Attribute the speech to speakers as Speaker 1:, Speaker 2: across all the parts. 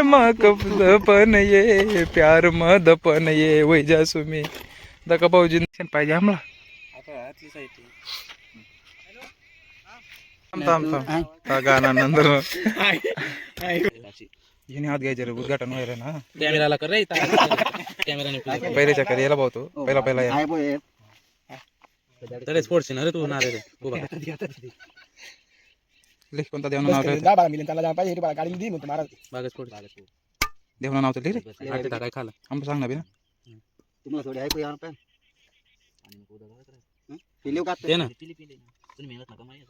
Speaker 1: प्यार दपन ये प्यार दपन ये वै जासू मी दका भाऊजी पाहिजे आम्हाला गाणं नंतर हिने हात घ्यायचे रे उद्घाटन व्हायला ना
Speaker 2: कॅमेराला कर रे कॅमेराने
Speaker 1: पहिल्याच्या कर याला भाऊ तो पहिला या.
Speaker 2: तरी स्पोर्ट्स ना रे तू ना रे
Speaker 1: लिख कोणता देवना नाव ठेवतो
Speaker 2: बागा स्पोर्ट्स
Speaker 1: देवना नाव तर लिह रे
Speaker 2: आटे काय खाला
Speaker 1: आम्ही सांग ना बी ना
Speaker 3: तुम्हाला थोडी ऐकू यार पण पिलीव का
Speaker 2: ते ना तुम्ही मेहनत नका माहिती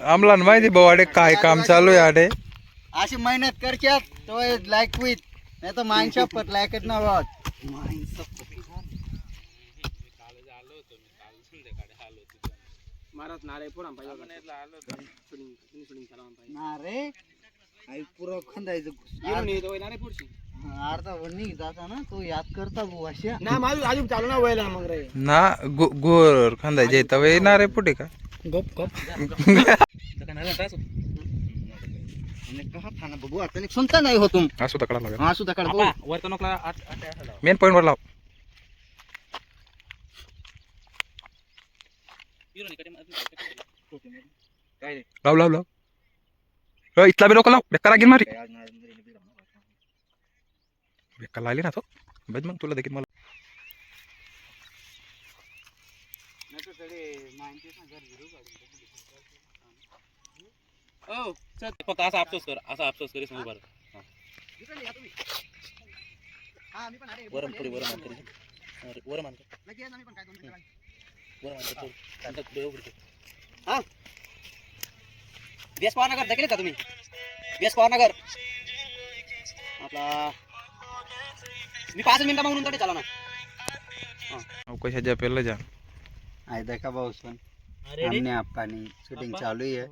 Speaker 1: आम्हाला माहिती भाऊ अडे काय काम चालू आहे अडे
Speaker 3: अशी मेहनत करच्यात तो लाईक विथ नाही तर माणसा पत लायकच ना वाट रे आई पुरा खंदायचं अर्धा वणी जाता ना तो याद करता भाऊ अशा ना माझं अजून चालू ना व्हायला मग रे
Speaker 1: ना गोर खांदायचे तर येणार आहे पुढे का
Speaker 2: गप गप
Speaker 3: कहा थाना बघू आता सुनता नाही हो तुम
Speaker 1: असू तकडा लाव
Speaker 3: हा सुद्धा काढ
Speaker 2: वर्तणूकला
Speaker 1: मेन पॉइंट वर लाव लाव लाव लाव इथला बी लोक लाव बेकार लागेल मारी बेकार लागली ना तो बघ मग तुला देखील मला
Speaker 2: फक्त असा अफसोस कर असा अफसोस करी समोर बरं वरम पुढे वरम वरम बेस पवार नगर दाखले का तुम्ही बेस पवार नगर आपला मी 5 मिनिटं मागून तरी चला ना
Speaker 1: कशाच्या पेरलं जा
Speaker 3: आहे देखा भाऊ सुन हमने आपणी शूटिंग चालू आहे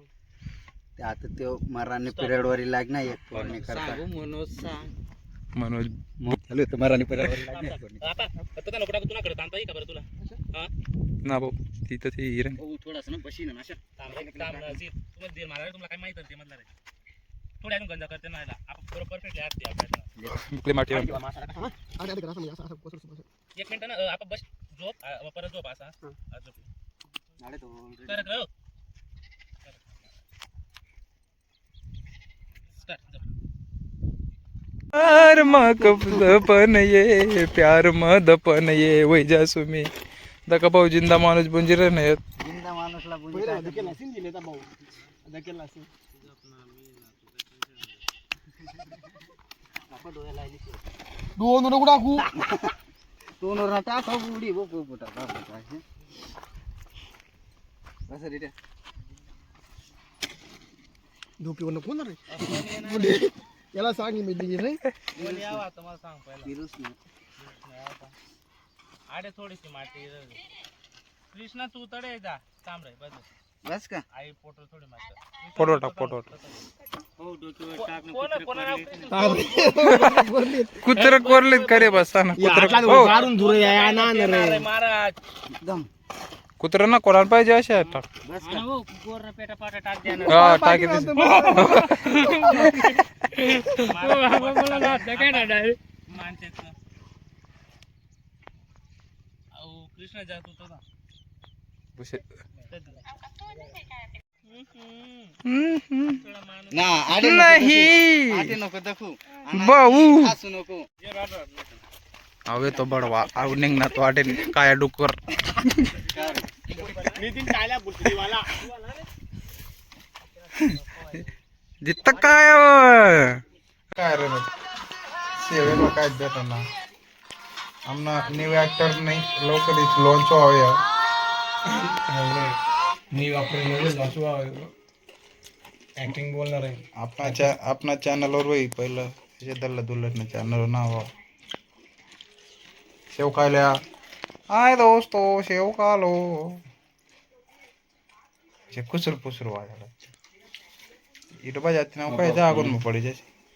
Speaker 3: ते आता तो मराठी पिरियड वर लागणार एक पूर्ण करता
Speaker 1: मनोज
Speaker 3: चालू आहे मराठी पिरियड वर लागणार
Speaker 2: आता आता नको टाकू तुला कडे तांता का बरं तुला हां
Speaker 1: ना भाऊ ती तर ती हिरण
Speaker 2: थोडासा ना बशी ना अशा काम तुम्हाला दे मला तुला काय माहिती ते मधला रे थोड्या अजून गंजा करते ना आपण बरोबर परफेक्टली आते
Speaker 1: इकडे माटी
Speaker 2: एक मिनिट ना आपण बस झोप परत झोप असा झोप करत राहो
Speaker 1: प्यार दपन ये प्यार दपन ये वै जासू मी दका भाऊ जिंदा माणूस बुंजीर नाही
Speaker 3: जिंदा माणूसला दोन टाका उडी बघू पुटा कसं रे
Speaker 4: धोपीवर नको ना रे याला सांग मी दिली रे
Speaker 2: यावा तुम्हाला सांग पहिला
Speaker 3: फिरूच नाही
Speaker 2: आडे थोडीशी माती कृष्णा तू तडे जा थांब रे बस
Speaker 3: बस का
Speaker 2: आई फोटो थोडी माती
Speaker 1: फोटो टाक फोटो
Speaker 2: हो डोक्यावर टाक
Speaker 1: कुत्र कोरलेत करे बसा ना
Speaker 4: मारून धुरे या ना रे
Speaker 2: महाराज
Speaker 3: एकदम
Speaker 1: कुत्र ना कोणाला पाहिजे अशा टाक
Speaker 3: बस
Speaker 2: आणि हो गोर पेटा पाटा टाक द्या ना
Speaker 1: हा टाकी
Speaker 2: माराज मानतेच अहो कृष्णा जात होता ना
Speaker 3: ना आडे
Speaker 1: नाही
Speaker 3: आडे नको दाखवू
Speaker 1: भाऊ
Speaker 3: हसू नको
Speaker 1: अवे तो बडवा आव निघना तो आटे काय डुकर
Speaker 2: नितीन कायला बुटलीवाला
Speaker 1: जित्त काय काय रे सेवेला काय देताना आमना न्यू ऍक्टर नाही लवकरच लॉन्च व्हावे
Speaker 4: मी ऍक्टिंग बोलणार आहे
Speaker 1: अपना चॅनलवर होई पहिलं दल्ला दुल्लटनं चॅनल नाव शेव खायल्या हाय दोस्तो शेव खालो कुसर पुसर वाजायला इट बजाते ना काय जागून पड़ी जैसे